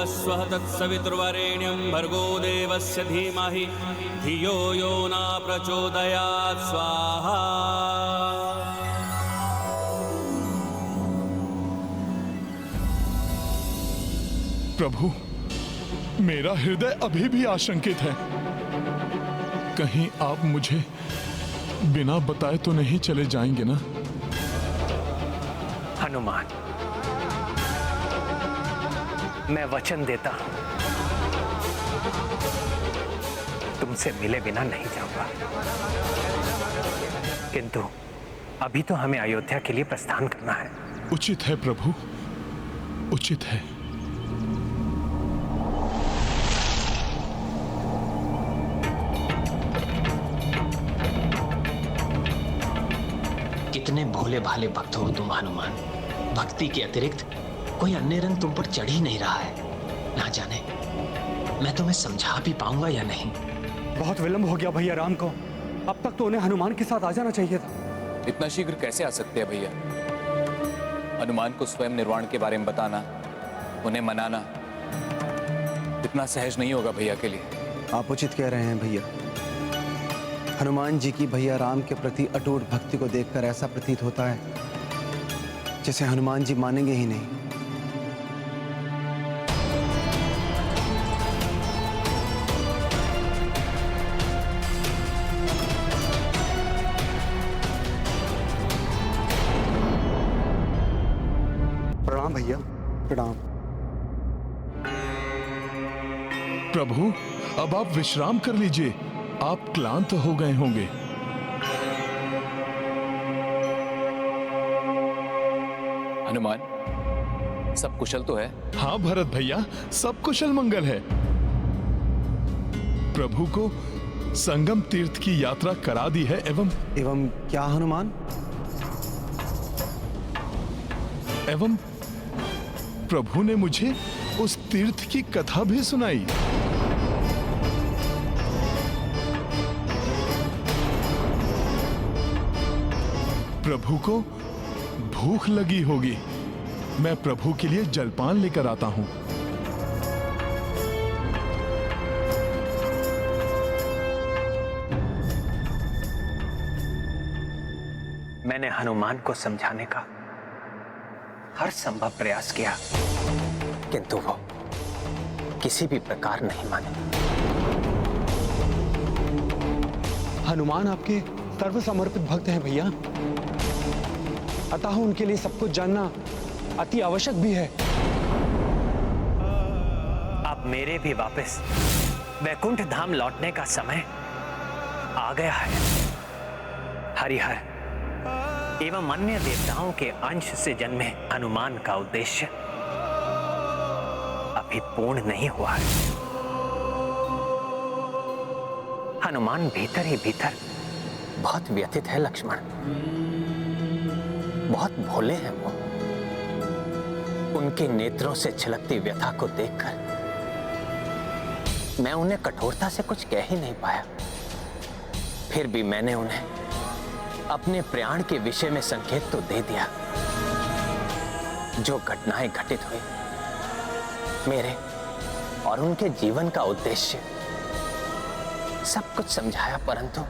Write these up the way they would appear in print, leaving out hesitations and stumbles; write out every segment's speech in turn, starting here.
भूर्भुवस्वः तत्सवितुर्वरेण्यं भर्गो देवस्य धीमहि धियो यो न प्रचोदयात् स्वाहा। प्रभु, मेरा हृदय अभी भी आशंकित है। कहीं आप मुझे बिना बताए तो नहीं चले जाएंगे ना? हनुमान, मैं वचन देता हूं, तुमसे मिले बिना नहीं जाऊंगा। किंतु अभी तो हमें अयोध्या के लिए प्रस्थान करना है। उचित है प्रभु, उचित है। कितने भोले भाले भक्त हो तुम हनुमान। भक्ति के अतिरिक्त कोई अन्य रंग तुम पर चढ़ ही नहीं रहा है। ना जाने मैं तुम्हें समझा भी पाऊंगा या नहीं। बहुत विलंब हो गया भैया राम को। अब तक तो उन्हें हनुमान के साथ आ जाना चाहिए था। इतना शीघ्र कैसे आ सकते हैं भैया? हनुमान को स्वयं निर्वाण के बारे में बताना, उन्हें मनाना इतना सहज नहीं होगा भैया के लिए। आप उचित कह रहे हैं भैया। हनुमान जी की भैया राम के प्रति अटूट भक्ति को देखकर ऐसा प्रतीत होता है जैसे हनुमान जी मानेंगे ही नहीं। प्रणाम भैया, प्रणाम। प्रभु, अब आप विश्राम कर लीजिए। आप क्लांत हो गए होंगे। हनुमान, सब कुशल तो है? हाँ भरत भैया, सब कुशल मंगल है। प्रभु को संगम तीर्थ की यात्रा करा दी है। एवं क्या हनुमान? एवं प्रभु ने मुझे उस तीर्थ की कथा भी सुनाई। प्रभु को भूख लगी होगी। मैं प्रभु के लिए जलपान लेकर आता हूं। मैंने हनुमान को समझाने का हर संभव प्रयास किया, किंतु वो किसी भी प्रकार नहीं माने। हनुमान आपके सर्वसमर्पित भक्त हैं भैया, अतः उनके लिए सब कुछ जानना अति आवश्यक भी है। अब मेरे भी वापस वैकुंठ धाम लौटने का समय आ गया है। हरिहर एवं अन्य देवताओं के अंश से जन्मे हनुमान का उद्देश्य अभी पूर्ण नहीं हुआ है। हनुमान भीतर ही भीतर बहुत व्यथित है लक्ष्मण। बहुत भोले हैं वो। उनके नेत्रों से छलकती व्यथा को देखकर मैं उन्हें कठोरता से कुछ कह ही नहीं पाया। फिर भी मैंने उन्हें अपने प्राण के विषय में संकेत तो दे दिया। जो घटनाएं घटित हुई, मेरे और उनके जीवन का उद्देश्य, सब कुछ समझाया, परंतु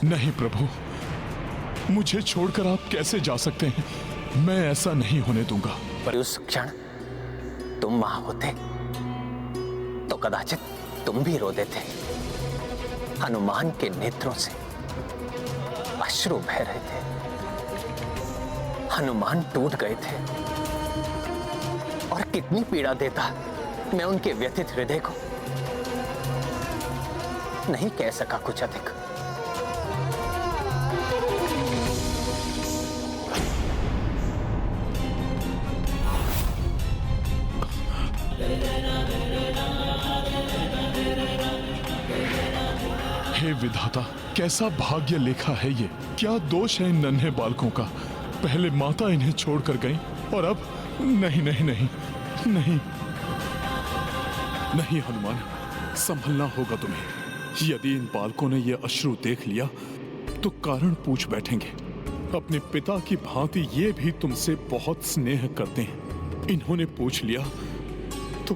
नहीं प्रभु, मुझे छोड़कर आप कैसे जा सकते हैं? मैं ऐसा नहीं होने दूंगा। पर उस क्षण तुम वहां होते तो कदाचित तुम भी रो देते। हनुमान के नेत्रों से अश्रु बह रहे थे। हनुमान टूट गए थे और कितनी पीड़ा देता मैं उनके व्यथित हृदय को। नहीं कह सका कुछ अधिक। हे विधाता, कैसा भाग्य लेखा है ये। क्या दोष है इन नन्हे बालकों का? पहले माता इन्हें छोड़कर गई और अब नहीं नहीं नहीं नहीं नहीं। हनुमान, संभलना होगा तुम्हें। यदि इन बालकों ने ये अश्रु देख लिया तो कारण पूछ बैठेंगे। अपने पिता की भांति ये भी तुमसे बहुत स्नेह करते हैं। इन्होंने पूछ लिया तो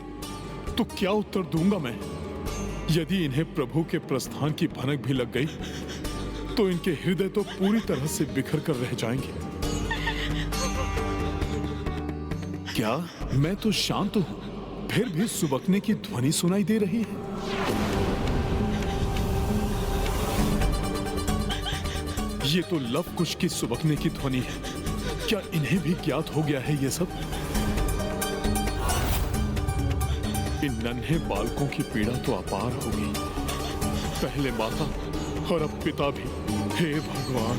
तो क्या उत्तर दूंगा मैं? यदि इन्हें प्रभु के प्रस्थान की भनक भी लग गई तो इनके हृदय तो पूरी तरह से बिखर कर रह जाएंगे। क्या मैं तो शांत हूं, फिर भी सुबकने की ध्वनि सुनाई दे रही है? ये तो लव कुश की सुबकने की ध्वनि है। क्या इन्हें भी ज्ञात हो गया है ये सब? इन नन्हे बालकों की पीड़ा तो अपार होगी, पहले माता और अब पिता भी। हे भगवान!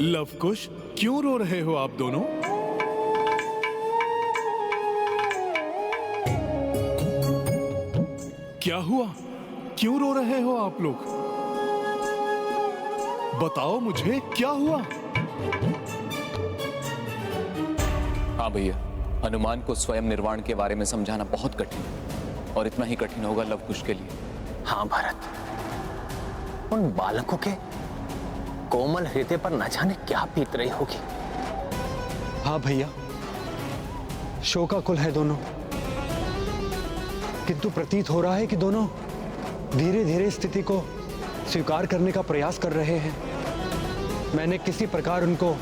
लव कुश, क्यों रो रहे हो आप दोनों? क्या हुआ? क्यों रो रहे हो आप लोग? बताओ मुझे, क्या हुआ? हाँ भैया, हनुमान को स्वयं निर्वाण के बारे में समझाना बहुत कठिन है, और इतना ही कठिन होगा लव कुश के लिए। हाँ भरत, उन बालकों के कोमल हृदय पर न जाने क्या बीत रही होगी। हाँ भैया, शोकाकुल है दोनों, किंतु प्रतीत हो रहा है कि दोनों धीरे धीरे स्थिति को स्वीकार करने का प्रयास कर रहे हैं। मैंने किसी प्रकार उनको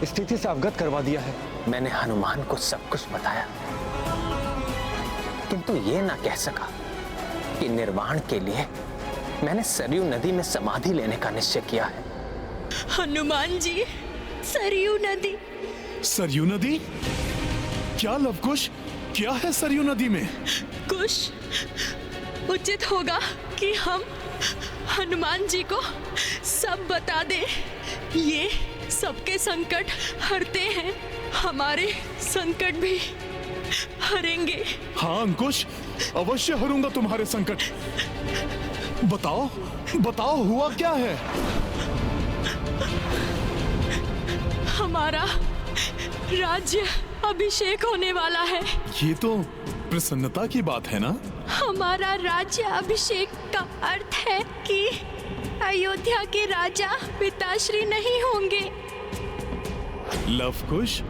स्थिति से अवगत करवा दिया है। मैंने हनुमान को सब कुछ बताया, किंतु ये ना कह सका कि निर्वाण के लिए मैंने सरयू नदी में समाधि लेने का निश्चय किया है। हनुमान जी, सरयू नदी। सरयू नदी? क्या लव कुश, क्या है सरयू नदी में? कुश, उचित होगा कि हम हनुमान जी को सब बता दें। ये सबके संकट हरते हैं, हमारे संकट भी हरेंगे। हाँ अंकुश, अवश्य हरूंगा तुम्हारे संकट। बताओ बताओ, हुआ क्या है? हमारा राज्य अभिषेक होने वाला है। ये तो प्रसन्नता की बात है ना? हमारा राज्य अभिषेक का अर्थ है कि अयोध्या के राजा पिताश्री नहीं होंगे। लव कुश,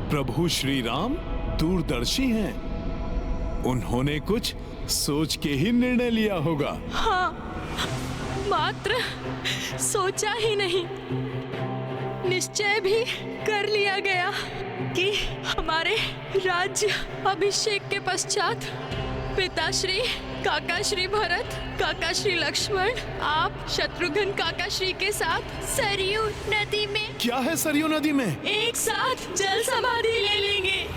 प्रभु श्री राम दूरदर्शी हैं। उन्होंने कुछ सोच के ही निर्णय लिया होगा। हाँ, मात्र सोचा ही नहीं, निश्चय भी कर लिया गया कि हमारे राज्य अभिषेक के पश्चात पिताश्री, काकाश्री भरत, काकाश्री लक्ष्मण, आप शत्रुघ्न काकाश्री के साथ सरयू नदी में। क्या है सरयू नदी में? एक साथ जल समाधि ले लेंगे।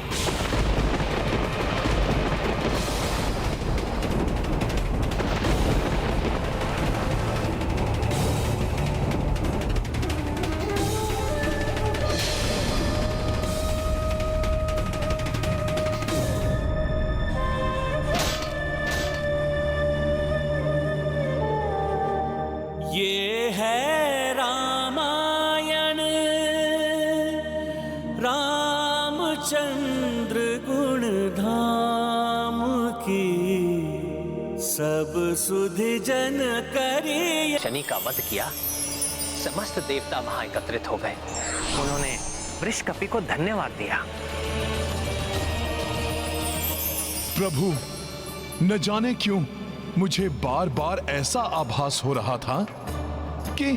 ये है रामायण, रामचंद्र गुण धाम की, सब सुधि जन करिए। शनि का वध किया, समस्त देवता वहां एकत्रित हो गए। उन्होंने वृषकपि को धन्यवाद दिया। प्रभु, न जाने क्यों मुझे बार बार ऐसा आभास हो रहा था कि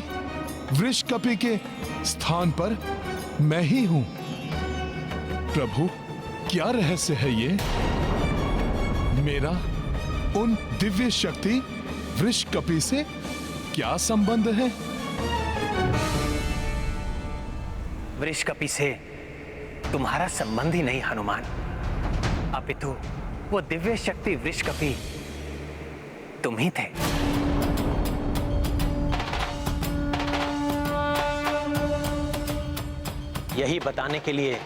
वृषकपि के स्थान पर मैं ही हूं। प्रभु, क्या रहस्य है ये? मेरा उन दिव्य शक्ति वृषकपि से क्या संबंध है? वृषकपि से तुम्हारा संबंध ही नहीं हनुमान, अपितु वो दिव्य शक्ति वृषकपि तुम ही थे। यही बताने के लिए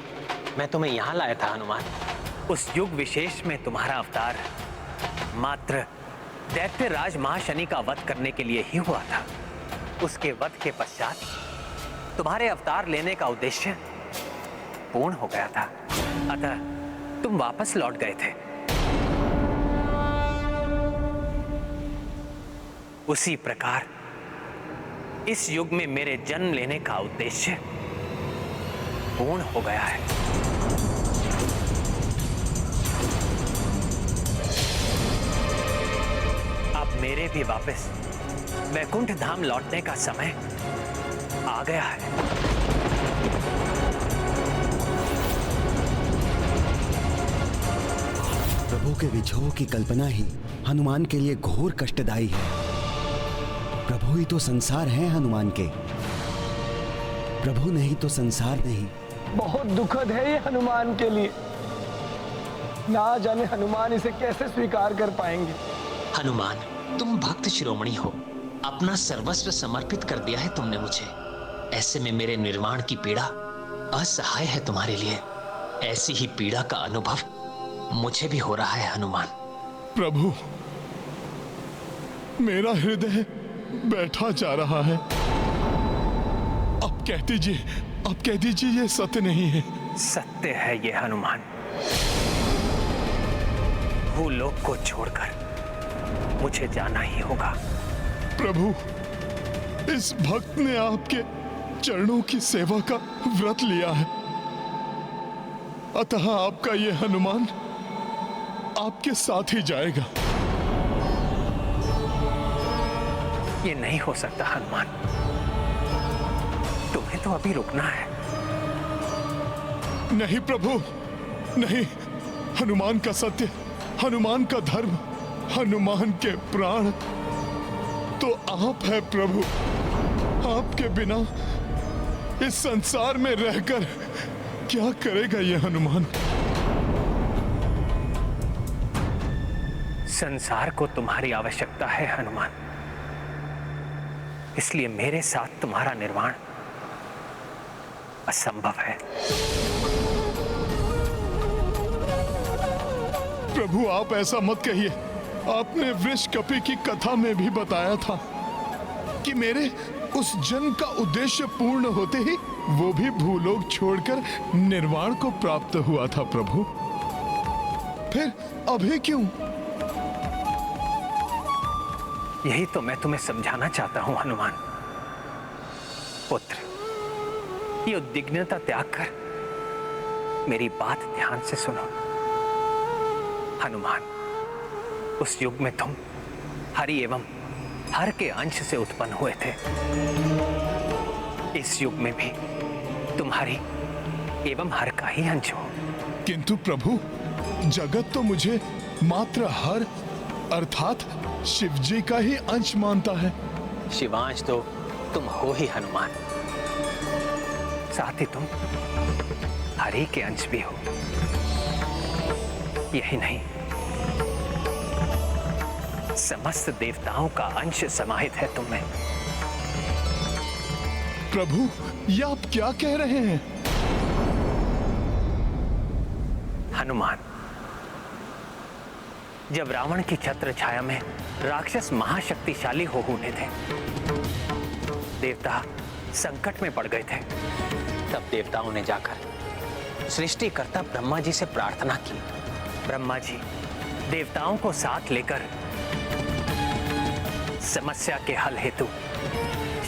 मैं तुम्हें यहां लाया था हनुमान। उस युग विशेष में तुम्हारा अवतार मात्र दैत्य राज महाशनि का वध करने के लिए ही हुआ था। उसके वध के पश्चात तुम्हारे अवतार लेने का उद्देश्य पूर्ण हो गया था, अतः तुम वापस लौट गए थे। उसी प्रकार इस युग में मेरे जन्म लेने का उद्देश्य पूर्ण हो गया है। अब मेरे भी वापस वैकुंठ धाम लौटने का समय आ गया है। प्रभु के विछोह की कल्पना ही हनुमान के लिए घोर कष्टदायी है। प्रभु ही तो संसार है हनुमान के, प्रभु नहीं तो संसार नहीं। बहुत दुखद है ये हनुमान के लिए। ना जाने हनुमान इसे कैसे स्वीकार कर पाएंगे। हनुमान, तुम भक्त शिरोमणि हो, अपना सर्वस्व समर्पित कर दिया है तुमने मुझे। ऐसे में मेरे निर्वाण की पीड़ा असहाय है तुम्हारे लिए। ऐसी ही पीड़ा का अनुभव मुझे भी हो रहा है हनुमान। प्रभु, मेरा हृदय बैठा जा रहा है। अब कह दीजिए ये सत्य नहीं है। सत्य है ये हनुमान। भूलोक को छोड़कर मुझे जाना ही होगा। प्रभु, इस भक्त ने आपके चरणों की सेवा का व्रत लिया है, अतः आपका ये हनुमान आपके साथ ही जाएगा। ये नहीं हो सकता हनुमान, तुम्हें तो अभी रुकना है। नहीं प्रभु, नहीं। हनुमान का सत्य, हनुमान का धर्म, हनुमान के प्राण तो आप है प्रभु। आपके बिना इस संसार में रहकर क्या करेगा ये हनुमान? संसार को तुम्हारी आवश्यकता है हनुमान, इसलिए मेरे साथ तुम्हारा निर्वाण असंभव है। प्रभु, आप ऐसा मत कहिए। आपने वृषकपि की कथा में भी बताया था कि मेरे उस जन्म का उद्देश्य पूर्ण होते ही वो भी भूलोक छोड़कर निर्वाण को प्राप्त हुआ था। प्रभु, फिर अभी क्यों? यही तो मैं तुम्हें समझाना चाहता हूं हनुमान। पुत्र, ये उद्विग्नता त्याग कर मेरी बात ध्यान से सुनो। हनुमान, उस युग में तुम हरि एवं हर के अंश से उत्पन्न हुए थे। इस युग में भी तुम हरि एवं हर का ही अंश हो। किंतु प्रभु, जगत तो मुझे मात्र हर अर्थात शिव जी का ही अंश मानता है। शिवांश तो तुम हो ही हनुमान, साथ ही तुम हरि के अंश भी हो। यही नहीं, समस्त देवताओं का अंश समाहित है तुम में। प्रभु, ये आप क्या कह रहे हैं? हनुमान, जब रावण की छत्र छाया में राक्षस महाशक्तिशाली हो उठे थे, देवता संकट में पड़ गए थे। तब देवताओं ने जाकर सृष्टिकर्ता ब्रह्मा जी से प्रार्थना की। ब्रह्मा जी देवताओं को साथ लेकर समस्या के हल हेतु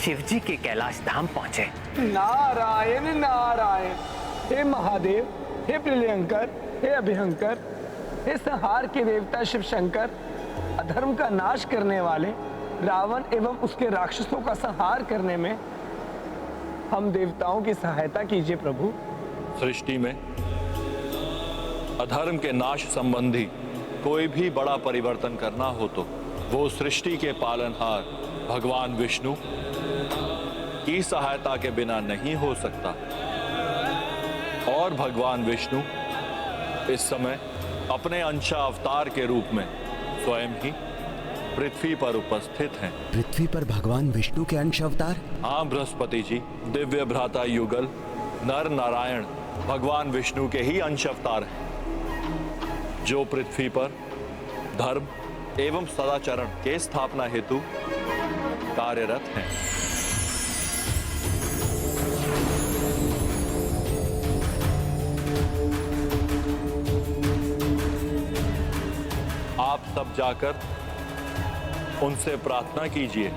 शिव जी के कैलाश धाम पहुंचे। नारायण नारायण। हे महादेव, हे प्रियंकर, हे अभिहंकर, हे संहार के देवता शिव शंकर, अधर्म का नाश करने वाले रावण एवं उसके राक्षसों का संहार करने में हम देवताओं की सहायता कीजिए प्रभु। सृष्टि में अधर्म के नाश संबंधी कोई भी बड़ा परिवर्तन करना हो तो वो सृष्टि के पालनहार भगवान विष्णु की सहायता के बिना नहीं हो सकता। और भगवान विष्णु इस समय अपने अंशावतार के रूप में स्वयं ही पृथ्वी पर उपस्थित हैं। पृथ्वी पर भगवान विष्णु के अंश अवतार? हाँ बृहस्पति जी, दिव्य भ्राता युगल नर नारायण भगवान विष्णु के ही अंश अवतार हैं, जो पृथ्वी पर धर्म एवं सदाचरण के स्थापना हेतु कार्यरत हैं। आप सब जाकर उनसे प्रार्थना कीजिए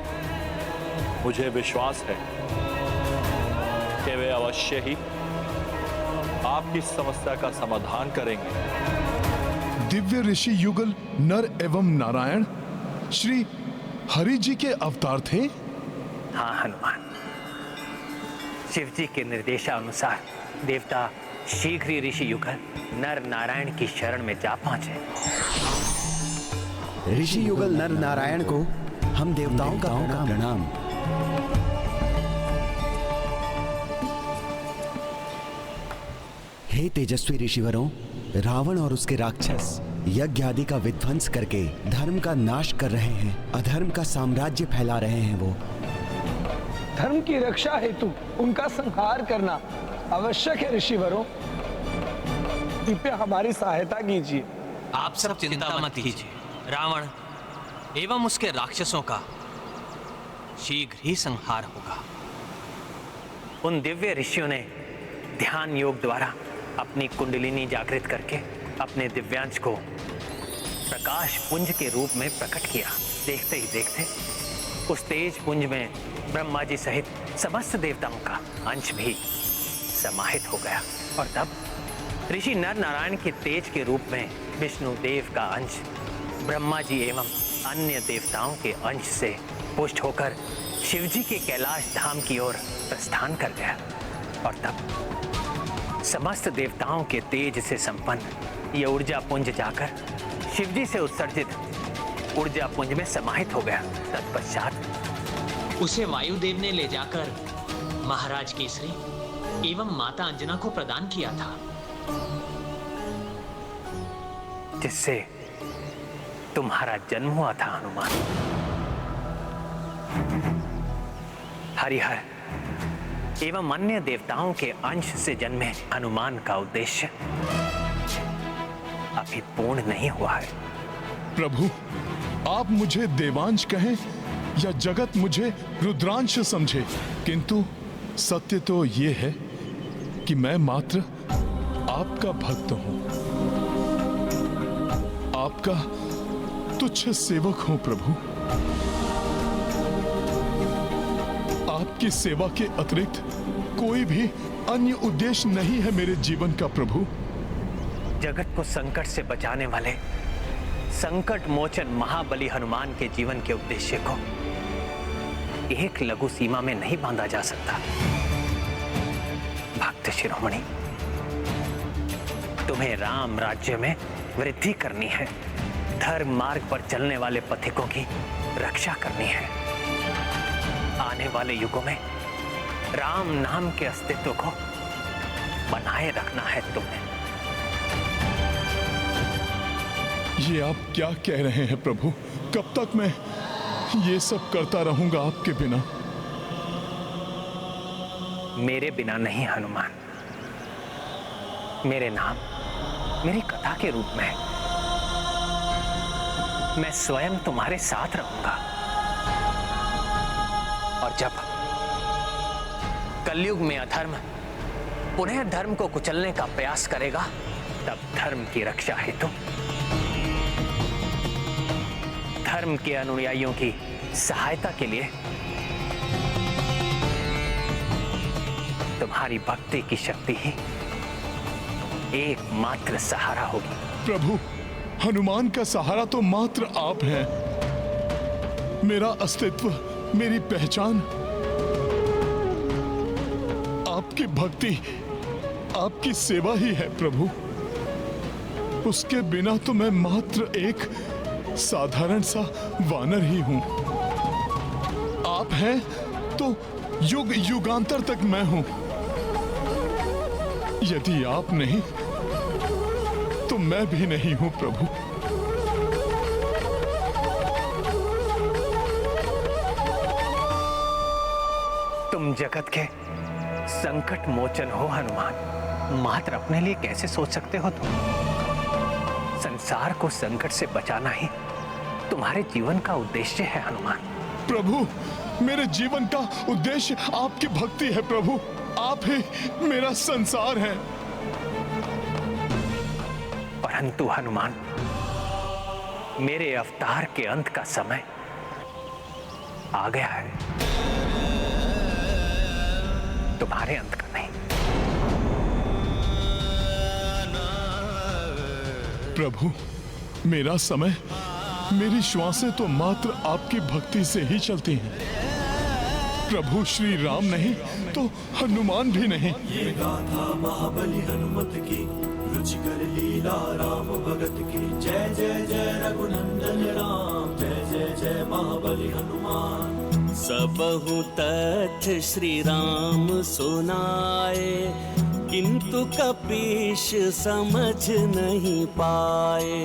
मुझे विश्वास है कि वे अवश्य ही आपकी समस्या का समाधान करेंगे। दिव्य ऋषि युगल नर एवं नारायण श्री हरि जी के अवतार थे। हाँ हनुमान, शिव जी के निर्देशानुसार देवता शीघ्र ही ऋषि युगल नर नारायण की शरण में जा पहुंचे। ऋषि युगल नर नारायण को हम देवताओं का प्रणाम। हे तेजस्वी ऋषिवरों, रावण और उसके राक्षस यज्ञ आदि का विध्वंस करके धर्म का नाश कर रहे हैं, अधर्म का साम्राज्य फैला रहे हैं। वो धर्म की रक्षा हेतु उनका संहार करना आवश्यक है। ऋषिवरों, कृपया हमारी सहायता कीजिए। आप सब चिंता मत कीजिए, रावण एवं उसके राक्षसों का शीघ्र ही संहार होगा। उन दिव्य ऋषियों ने ध्यान योग द्वारा अपनी कुंडलिनी जागृत करके अपने दिव्यांश को प्रकाश पुंज के रूप में प्रकट किया। देखते ही देखते उस तेज पुंज में ब्रह्मा जी सहित समस्त देवताओं का अंश भी समाहित हो गया और तब ऋषि नर नारायण के तेज के रूप में विष्णु देव का अंश ब्रह्मा जी एवं अन्य देवताओं के अंश से पुष्ट होकर शिव जी के कैलाश धाम की ओर प्रस्थान कर गया और तब समस्त देवताओं के तेज से संपन्न यह ऊर्जा पुंज जाकर शिव जी से उत्सर्जित ऊर्जा पुंज में समाहित हो गया। तत्पश्चात उसे वायुदेव ने ले जाकर महाराज केसरी एवं माता अंजना को प्रदान किया था, जिससे तुम्हारा जन्म हुआ था हनुमान। हरिहर एवं अन्य देवताओं के अंश से जन्मे हनुमान का उद्देश्य अभी पूर्ण नहीं हुआ है। प्रभु, आप मुझे देवांश कहें या जगत मुझे रुद्रांश समझे, किंतु सत्य तो ये है कि मैं मात्र आपका भक्त हूं, आपका तुच्छ सेवक हूं प्रभु। आपकी सेवा के अतिरिक्त कोई भी अन्य उद्देश्य नहीं है मेरे जीवन का प्रभु। जगत को संकट से बचाने वाले संकट मोचन महाबली हनुमान के जीवन के उद्देश्य को एक लघु सीमा में नहीं बांधा जा सकता। भक्त शिरोमणि, तुम्हें राम राज्य में वृद्धि करनी है, धर्म मार्ग पर चलने वाले पथिकों की रक्षा करनी है। आने वाले युगों में राम नाम के अस्तित्व को बनाए रखना है तुम्हें। ये आप क्या कह रहे हैं प्रभु? कब तक मैं ये सब करता रहूंगा आपके बिना? मेरे बिना नहीं हनुमान, मेरे नाम मेरी कथा के रूप में मैं स्वयं तुम्हारे साथ रहूंगा। और जब कलयुग में अधर्म पुनः धर्म को कुचलने का प्रयास करेगा, तब धर्म की रक्षा हेतु धर्म के अनुयायियों की सहायता के लिए तुम्हारी भक्ति की शक्ति ही एकमात्र सहारा होगी। प्रभु, हनुमान का सहारा तो मात्र आप हैं। मेरा अस्तित्व, मेरी पहचान आपकी भक्ति, आपकी सेवा ही है प्रभु। उसके बिना तो मैं मात्र एक साधारण सा वानर ही हूं। आप हैं तो युग युगांतर तक मैं हूं। यदि आप नहीं तो मैं भी नहीं हूं प्रभु। तुम जगत के संकट मोचन हो हनुमान, मात्र अपने लिए कैसे सोच सकते हो तुम? संसार को संकट से बचाना ही तुम्हारे जीवन का उद्देश्य है हनुमान। प्रभु, मेरे जीवन का उद्देश्य आपकी भक्ति है प्रभु। आप ही मेरा संसार है। परंतु हनुमान, मेरे अवतार के अंत का समय आ गया है, तुम्हारे अंत का नहीं। प्रभु, मेरा समय, मेरी श्वासें तो मात्र आपकी भक्ति से ही चलती हैं। प्रभु श्री राम नहीं तो हनुमान भी नहीं। ये गाथा महाबली हनुमत की, रुचिकर लीला राम भगत की। जय जय जय रघुनंदन राम, जय जय जय महाबली हनुमान। सबहु तथ्य श्री राम सुनाए, किंतु कपीश समझ नहीं पाए।